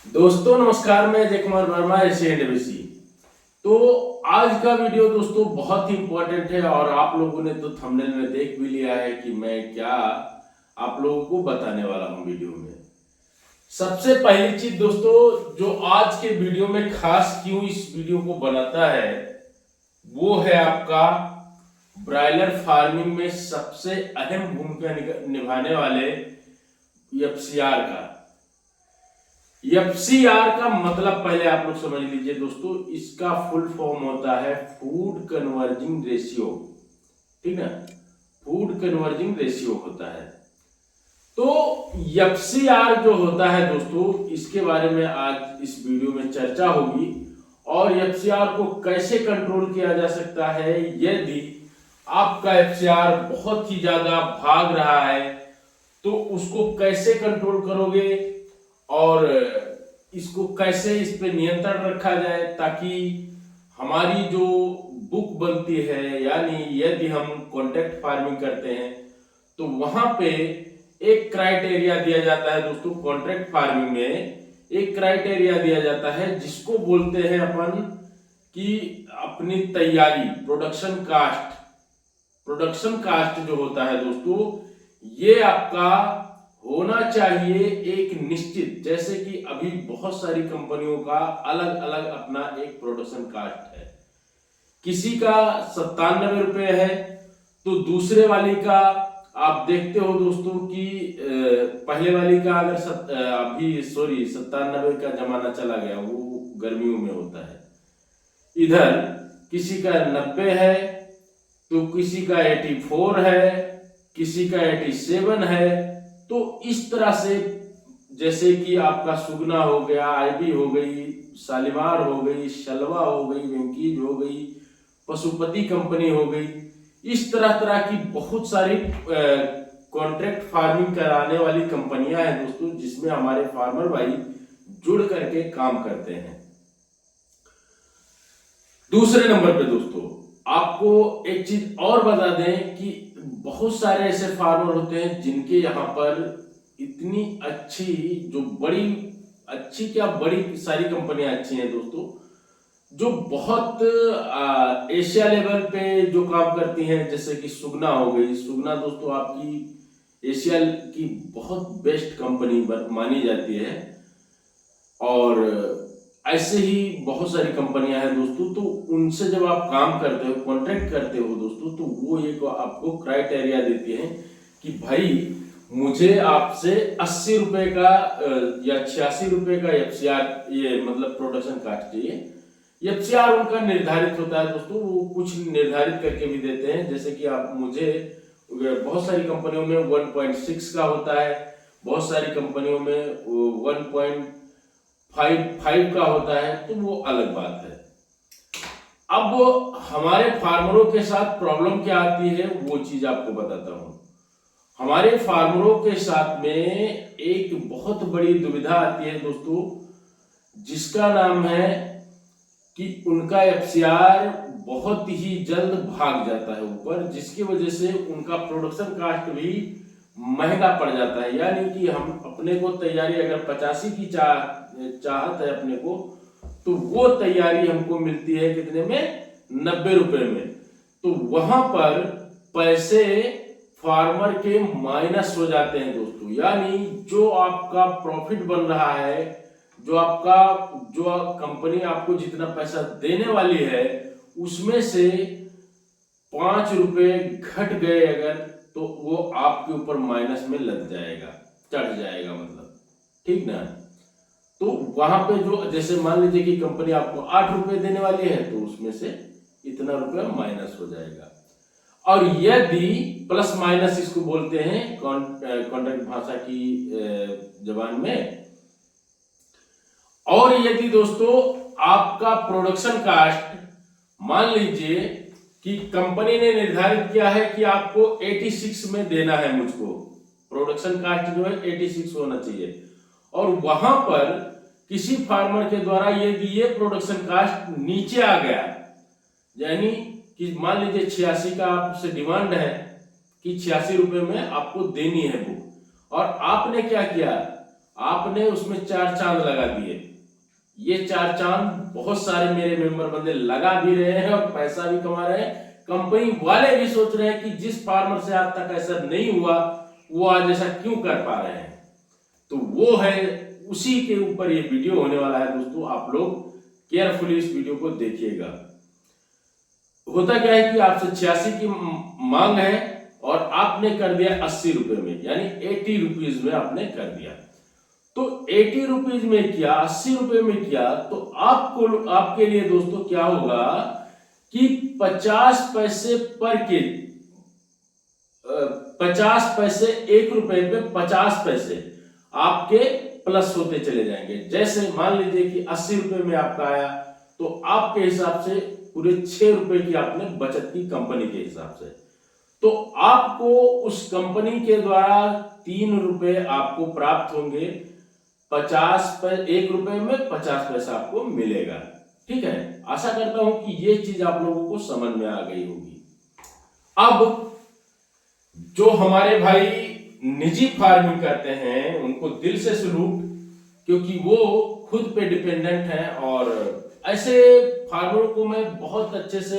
दोस्तों नमस्कार, मैं अजय कुमार वर्मा एसएनडीबीसी। तो आज का वीडियो दोस्तों बहुत ही इंपॉर्टेंट है और आप लोगों ने तो थंबनेल में देख भी लिया है कि मैं क्या आप लोगों को बताने वाला हूं वीडियो में। सबसे पहली चीज दोस्तों, जो आज के वीडियो में खास क्यों इस वीडियो को बनाता है वो है आपका ब्रायलर फार्मिंग में सबसे अहम भूमिका निभाने वाले एफसीआर का। एफसीआर का मतलब पहले आप लोग समझ लीजिए दोस्तों, इसका फुल फॉर्म होता है फूड कन्वर्जिंग रेशियो। ठीक है, फूड कन्वर्जिंग रेशियो होता है। तो एफसीआर जो होता है दोस्तों, इसके बारे में आज इस वीडियो में चर्चा होगी और एफसीआर को कैसे कंट्रोल किया जा सकता है। यदि आपका एफसीआर बहुत ही ज्यादा भाग रहा है तो उसको कैसे कंट्रोल करोगे और इसको कैसे इस पे नियंत्रण रखा जाए, ताकि हमारी जो बुक बनती है, यानी यदि हम कॉन्ट्रैक्ट फार्मिंग करते हैं तो वहां पे एक क्राइटेरिया दिया जाता है दोस्तों। कॉन्ट्रैक्ट फार्मिंग में एक क्राइटेरिया दिया जाता है जिसको बोलते हैं अपन कि अपनी तैयारी, प्रोडक्शन कास्ट जो होता है दोस्तों, ये आपका होना चाहिए एक निश्चित। जैसे कि अभी बहुत सारी कंपनियों का अलग अलग अपना एक प्रोडक्शन कास्ट है। किसी का 97 रुपए है तो दूसरे वाली का आप देखते हो दोस्तों कि पहले वाली का अगर अभी 97 का जमाना चला गया, वो गर्मियों में होता है। इधर किसी का 90 है तो किसी का 84 है, किसी का 87 है। तो इस तरह से जैसे कि आपका सुगना हो गया, आईबी हो गई, शालीमार हो गई, शलवा हो गई, वेंकीज हो गई, पशुपति कंपनी हो गई, इस तरह तरह की बहुत सारी कॉन्ट्रैक्ट फार्मिंग कराने वाली कंपनियां हैं दोस्तों, जिसमें हमारे फार्मर भाई जुड़ करके काम करते हैं। दूसरे नंबर पे दोस्तों आपको एक चीज और बता दें कि बहुत सारे ऐसे फार्मर होते हैं जिनके यहाँ पर इतनी अच्छी, जो बड़ी अच्छी क्या बड़ी सारी कंपनियां अच्छी हैं दोस्तों, जो बहुत एशिया लेवल पे जो काम करती हैं। जैसे कि सुगना हो गई। सुगना दोस्तों आपकी एशिया की बहुत बेस्ट कंपनी मानी जाती है। और ऐसे ही बहुत सारी कंपनियां हैं दोस्तों। तो उनसे जब आप काम करते हो, कॉन्ट्रैक्ट करते हो दोस्तों, तो वो एक आपको क्राइटेरिया देती है कि भाई मुझे आपसे 80 रुपए का या 86 रुपए का एफसीआर, ये मतलब प्रोडक्शन कास्ट चाहिए। एफसीआर उनका निर्धारित होता है दोस्तों, वो कुछ निर्धारित करके भी देते हैं। जैसे कि आप मुझे, बहुत सारी कंपनियों में 1.6 का होता है, बहुत सारी कंपनियों में 1.55 का होता है, तो वो अलग बात है। अब हमारे फार्मरों के साथ प्रॉब्लम क्या आती है वो चीज आपको बताता हूं। हमारे फार्मरों के साथ में एक बहुत बड़ी दुविधा आती है दोस्तों, जिसका नाम है कि उनका एफसीआर बहुत ही जल्द भाग जाता है ऊपर, जिसकी वजह से उनका प्रोडक्शन कास्ट भी महंगा पड़ जाता है। यानी कि हम अपने को तैयारी अगर 85 की चाहत है अपने को, तो वो तैयारी हमको मिलती है कितने में, 90 रुपए में। तो वहां पर पैसे फार्मर के माइनस हो जाते हैं दोस्तों। यानी जो आपका प्रॉफिट बन रहा है, जो कंपनी आपको जितना पैसा देने वाली है, उसमें से 5 रुपए घट गए अगर, तो वो आपके ऊपर माइनस में लग जाएगा, चढ़ जाएगा मतलब। ठीक ना। तो वहां पे जो, जैसे मान लीजिए कि कंपनी आपको 8 रुपए देने वाली है, तो उसमें से इतना रुपया माइनस हो जाएगा। और यदि प्लस माइनस इसको बोलते हैं कॉन्ट्रैक्ट भाषा की जबान में। और यदि दोस्तों आपका प्रोडक्शन कास्ट, मान लीजिए कि कंपनी ने निर्धारित किया है कि आपको 86 में देना है, मुझको प्रोडक्शन कास्ट जो है 86 होना चाहिए, और वहां पर किसी फार्मर के द्वारा यदि ये प्रोडक्शन कास्ट नीचे आ गया, यानी कि मान लीजिए 86 का आपसे डिमांड है कि 86 रुपए में आपको देनी है बुक, और आपने क्या किया, आपने उसमें 4 चांद लगा दिए। ये 4 चांद बहुत सारे मेरे मेंबर बंदे लगा भी रहे हैं और पैसा भी कमा रहे हैं। कंपनी वाले भी सोच रहे हैं कि जिस फार्मर से आज तक ऐसा नहीं हुआ वो आज ऐसा क्यों कर पा रहे हैं। तो वो है, उसी के ऊपर ये वीडियो होने वाला है दोस्तों। आप लोग केयरफुली इस वीडियो को देखिएगा। होता क्या है कि आपसे 86 की मांग है और आपने कर दिया 80 रुपए में, यानी 80 रुपीज में आपने कर दिया। तो 80 रुपीज में किया, 80 रुपए में किया, तो आपको आपके लिए दोस्तों क्या होगा कि 50 पैसे पर के 50 पैसे, 1 रुपए पे 50 पैसे आपके प्लस होते चले जाएंगे। जैसे मान लीजिए कि 80 रुपए में आपका आया, तो आपके हिसाब से पूरे 6 रुपए की आपने बचत की कंपनी के हिसाब से। तो आपको उस कंपनी के द्वारा 3 रुपए आपको प्राप्त होंगे। 1 रुपए में 50 पैसा आपको मिलेगा। ठीक है, आशा करता हूं कि ये चीज आप लोगों को समझ में आ गई होगी। अब जो हमारे भाई निजी फार्मिंग करते हैं उनको दिल से सलूट, क्योंकि वो खुद पे डिपेंडेंट हैं और ऐसे फार्मरों को मैं बहुत अच्छे से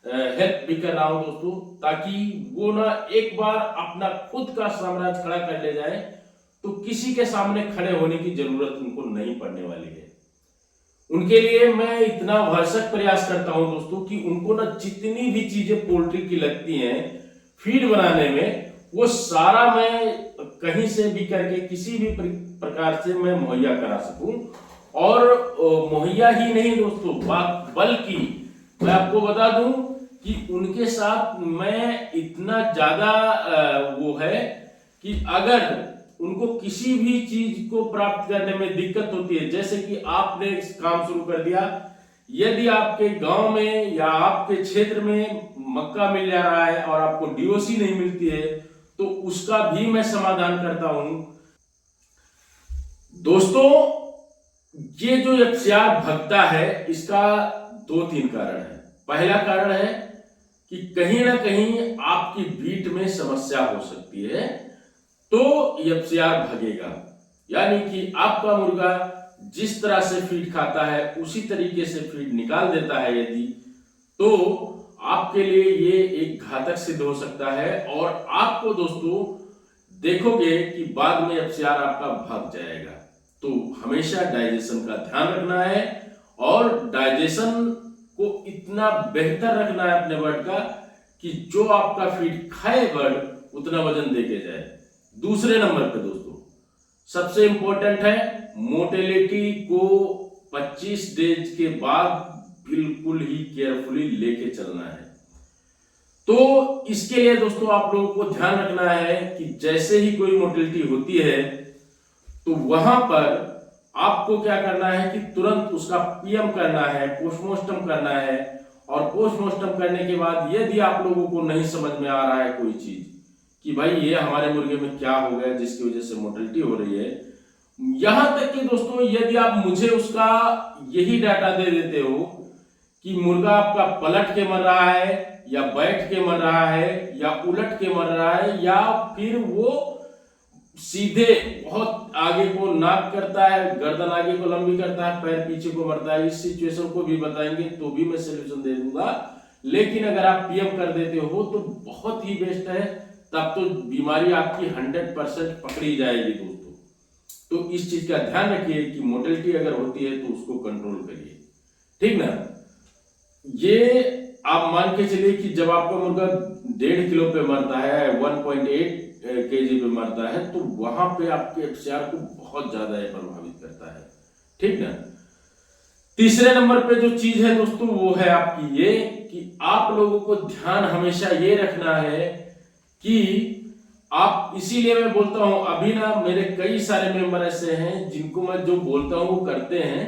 हेल्प भी कर रहा हूं दोस्तों, ताकि वो ना एक बार अपना खुद का साम्राज्य खड़ा कर ले जाए तो किसी के सामने खड़े होने की जरूरत उनको नहीं पड़ने वाली है। उनके लिए मैं इतना भरसक प्रयास करता हूं दोस्तों कि उनको ना जितनी भी चीजें पोल्ट्री की लगती हैं फीड बनाने में, वो सारा मैं कहीं से भी करके किसी भी प्रकार से मैं मुहैया करा सकूं। और मुहैया ही नहीं दोस्तों, बल्कि मैं आपको बता दूं कि उनके साथ मैं इतना ज्यादा वो है कि अगर उनको किसी भी चीज को प्राप्त करने में दिक्कत होती है, जैसे कि आपने काम शुरू कर दिया, यदि आपके गांव में या आपके क्षेत्र में मक्का मिल जा रहा है और आपको डीओसी नहीं मिलती है, तो उसका भी मैं समाधान करता हूं दोस्तों। ये जो FCR भगता है, इसका 2-3 कारण है। पहला कारण है कि कहीं ना कहीं आपकी बीट में समस्या हो सकती है, तो FCR भगेगा। यानी कि आपका मुर्गा जिस तरह से फीड खाता है उसी तरीके से फीड निकाल देता है यदि, तो आपके लिए ये एक घातक सिद्ध हो सकता है। और आपको दोस्तों देखोगे कि बाद में FCR आपका भाग जाएगा। तो हमेशा डाइजेशन का ध्यान रखना है और डाइजेशन को इतना बेहतर रखना है अपने बर्ड का कि जो आपका फीड खाए बर्ड उतना वजन देके जाए। दूसरे नंबर पे दोस्तों सबसे इंपॉर्टेंट है, मोर्टेलिटी को 25 डेज के बाद बिल्कुल ही केयरफुली लेके चलना है। तो इसके लिए दोस्तों आप लोगों को ध्यान रखना है कि जैसे ही कोई मोर्टेलिटी होती है तो वहां पर आपको क्या करना है कि तुरंत उसका PM करना है, पोस्टमार्टम करना है। और पोस्टमार्टम करने के बाद यदि आप लोगों को नहीं समझ में आ रहा है कोई चीज कि भाई ये हमारे मुर्गे में क्या हो गया जिसकी वजह से मोर्टेलिटी हो रही है, यहां तक कि दोस्तों यदि आप मुझे उसका यही डाटा दे देते हो कि मुर्गा आपका पलट के मर रहा है या बैठ के मर रहा है या उलट के मर रहा है या फिर वो सीधे बहुत आगे को नाक करता है, गर्दन आगे को लंबी करता है, पैर पीछे को मरता है, इस सिचुएशन को भी बताएंगे तो भी मैं सोल्यूशन दे दूंगा। लेकिन अगर आप PM कर देते हो तो बहुत ही बेस्ट है, तब तो बीमारी आपकी 100% पकड़ी जाएगी दोस्तों। तो इस चीज का ध्यान रखिए कि मोर्टेलिटी अगर होती है तो उसको कंट्रोल करिए, ठीक ना। ये आप मान के चलिए कि जब आपका मुर्गा 1.5 किलो पे मरता है, 1.8 kg पे मरता है, तो वहां पे आपके FCR को बहुत ज्यादा प्रभावित करता है, ठीक ना। तीसरे नंबर पे जो चीज है दोस्तों वो है आपकी ये कि आप लोगों को ध्यान हमेशा ये रखना है कि आप, इसीलिए मैं बोलता हूं, अभी ना मेरे कई सारे मेंबर ऐसे हैं जिनको मैं जो बोलता हूं वो करते हैं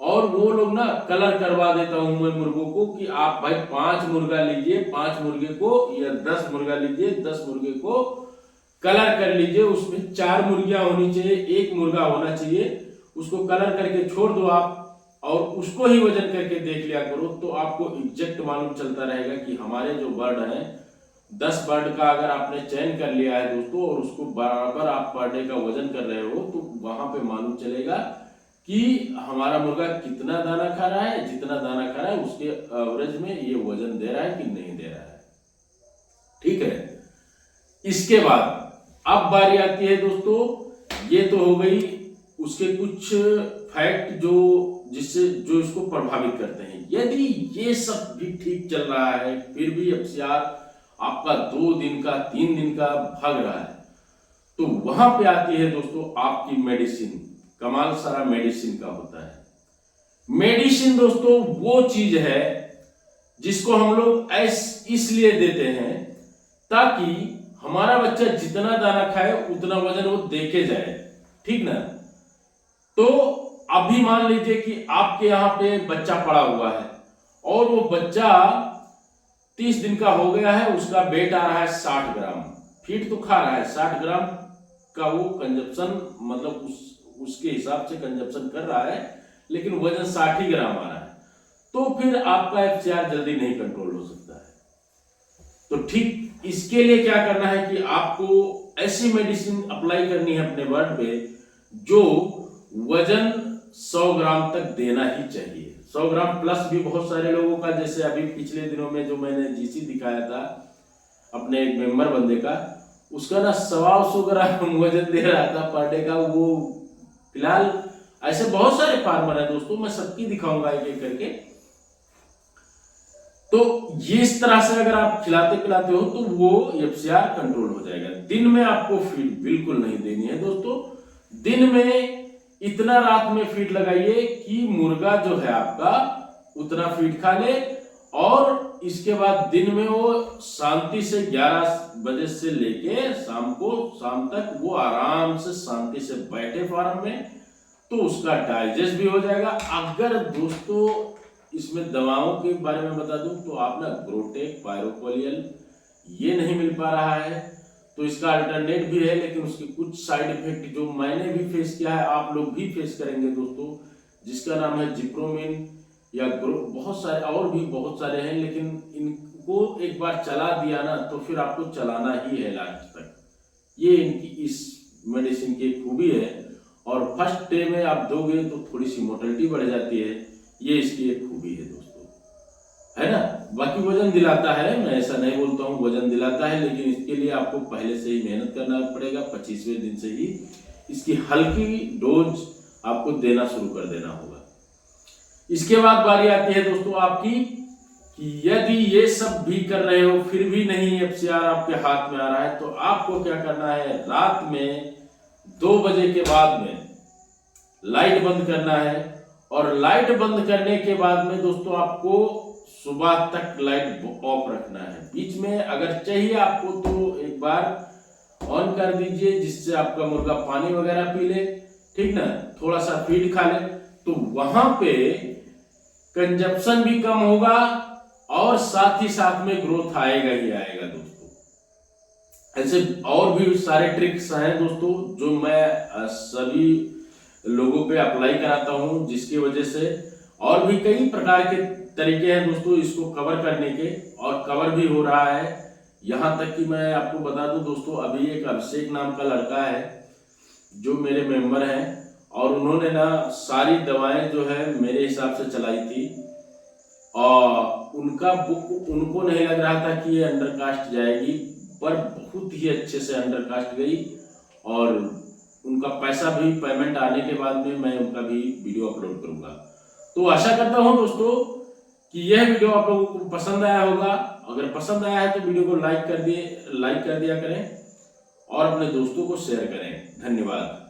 और वो लोग ना कलर करवा देता हूं मैं मुर्गों को कि आप भाई 5 मुर्गा लीजिए, 5 मुर्गे को या 10 मुर्गा लीजिए, 10 मुर्गे को कलर कर लीजिए, उसमें 4 मुर्गियां होनी चाहिए, 1 मुर्गा होना चाहिए, उसको कलर करके छोड़ दो आप और उसको ही वजन करके देख लिया करो। तो आपको एग्जैक्ट मालूम चलता रहेगा कि हमारे जो बर्ड हैं 10 बर्ड का अगर आपने चयन कर लिया है दोस्तों और उसको बराबर आप पर डे का वजन कर रहे हो, तो वहां पे मालूम चलेगा कि हमारा मुर्गा कितना दाना खा रहा है, जितना दाना खा रहा है उसके एवरेज में ये वजन दे रहा है कि नहीं दे रहा है। ठीक है, इसके बाद अब बारी आती है दोस्तों, ये तो हो गई उसके कुछ फैक्ट जो इसको प्रभावित करते हैं। यदि ये सब भी ठीक चल रहा है, फिर भी एफसीआर आपका 2 दिन का 3 दिन का भाग रहा है, तो वहां पे आती है दोस्तों आपकी मेडिसिन। कमाल सारा मेडिसिन का होता है। मेडिसिन दोस्तों वो चीज है जिसको हम लोग इसलिए देते हैं ताकि हमारा बच्चा जितना दाना खाए उतना वजन वो देके जाए। ठीक ना? तो अभी मान लीजिए कि आपके यहाँ पे बच्चा पड़ा हुआ है और वो बच्चा 30 दिन का हो गया है, उसका वेट आ रहा है 60 ग्राम, फीड तो खा रहा है 60 ग्राम का, वो कंजप्शन मतलब उसके हिसाब से कंजप्शन कर रहा है, लेकिन वजन 60 ही ग्राम आ रहा है, तो फिर आपका एफसीआर जल्दी नहीं कंट्रोल हो सकता है। तो ठीक इसके लिए क्या करना है कि आपको ऐसी मेडिसिन अप्लाई करनी है अपने बर्ड पे जो वजन 100 ग्राम तक देना ही चाहिए। 100 ग्राम प्लस भी बहुत सारे लोगों का, जैसे अभी पिछले दिनों में जो मैंने जीसी दिखाया था अपने एक मेंबर बंदे का, उसका ना 125 ग्राम वजन दे रहा था पर डे का। वो फिलहाल ऐसे बहुत सारे फार्मर है दोस्तों, मैं सबकी दिखाऊंगा एक एक करके। तो ये इस तरह से अगर आप खिलाते पिलाते हो तो वो एफसीआर कंट्रोल हो जाएगा। दिन में आपको फीड बिल्कुल नहीं देनी है दोस्तों। दिन में इतना रात में फीड लगाइए कि मुर्गा जो है आपका उतना फीड खा ले, और इसके बाद दिन में वो शांति से 11 बजे से लेके शाम तक वो आराम से शांति से बैठे फार्म में, तो उसका डाइजेस्ट भी हो जाएगा। अगर दोस्तों इसमें दवाओं के बारे में बता दूं तो आप ना ग्रोटेक, पायरोकोलियल ये नहीं मिल पा रहा है, तो इसका अल्टरनेट भी है, लेकिन उसके कुछ साइड इफेक्ट जो मैंने भी फेस किया है, आप लोग भी फेस करेंगे दोस्तों, जिसका नाम है जिप्रोमिन या बहुत सारे और भी बहुत सारे हैं, लेकिन इनको एक बार चला दिया ना तो फिर आपको चलाना ही है लास्ट तक। ये इनकी इस मेडिसिन की खूबी है। और फर्स्ट डे में आप दोगे तो थोड़ी सी मोर्टेलिटी बढ़ जाती है, ये इसकी एक खूबी है दोस्तों, है ना। बाकी वजन दिलाता है, मैं ऐसा नहीं बोलता हूँ वजन दिलाता है, लेकिन इसके लिए आपको पहले से ही मेहनत करना पड़ेगा। 25वें दिन से ही इसकी हल्की डोज आपको देना शुरू कर देना होगा। इसके बाद बारी आती है दोस्तों आपकी कि यदि ये सब भी कर रहे हो फिर भी नहीं एफसीआर आपके हाथ में आ रहा है, तो आपको क्या करना है, रात में 2 बजे के बाद में लाइट बंद करना है। और लाइट बंद करने के बाद में दोस्तों आपको सुबह तक लाइट ऑफ रखना है। बीच में अगर चाहिए आपको तो एक बार ऑन कर दीजिए, जिससे आपका मुर्गा पानी वगैरह पी ले, ठीक ना, थोड़ा सा फीड खा ले, तो वहां पे कंजप्शन भी कम होगा और साथ ही साथ में ग्रोथ आएगा ही आएगा दोस्तों। ऐसे और भी सारे ट्रिक्स हैं दोस्तों जो मैं सभी लोगों पे अप्लाई कराता हूं, जिसकी वजह से और भी कई प्रकार के तरीके हैं दोस्तों इसको कवर करने के, और कवर भी हो रहा है। यहां तक कि मैं आपको बता दूं दोस्तों, अभी एक अभिषेक नाम का लड़का है जो मेरे मेंबर हैं, और उन्होंने ना सारी दवाएं जो है मेरे हिसाब से चलाई थी, और उनका बुक उनको नहीं लग रहा था कि ये अंडरकास्ट जाएगी, पर बहुत ही अच्छे से अंडरकास्ट गई। और उनका पैसा भी पेमेंट आने के बाद में मैं उनका भी वीडियो अपलोड करूंगा। तो आशा करता हूं दोस्तों कि यह वीडियो आप लोगों को पसंद आया होगा। अगर पसंद आया है तो वीडियो को लाइक कर दिया करें और अपने दोस्तों को शेयर करें। धन्यवाद।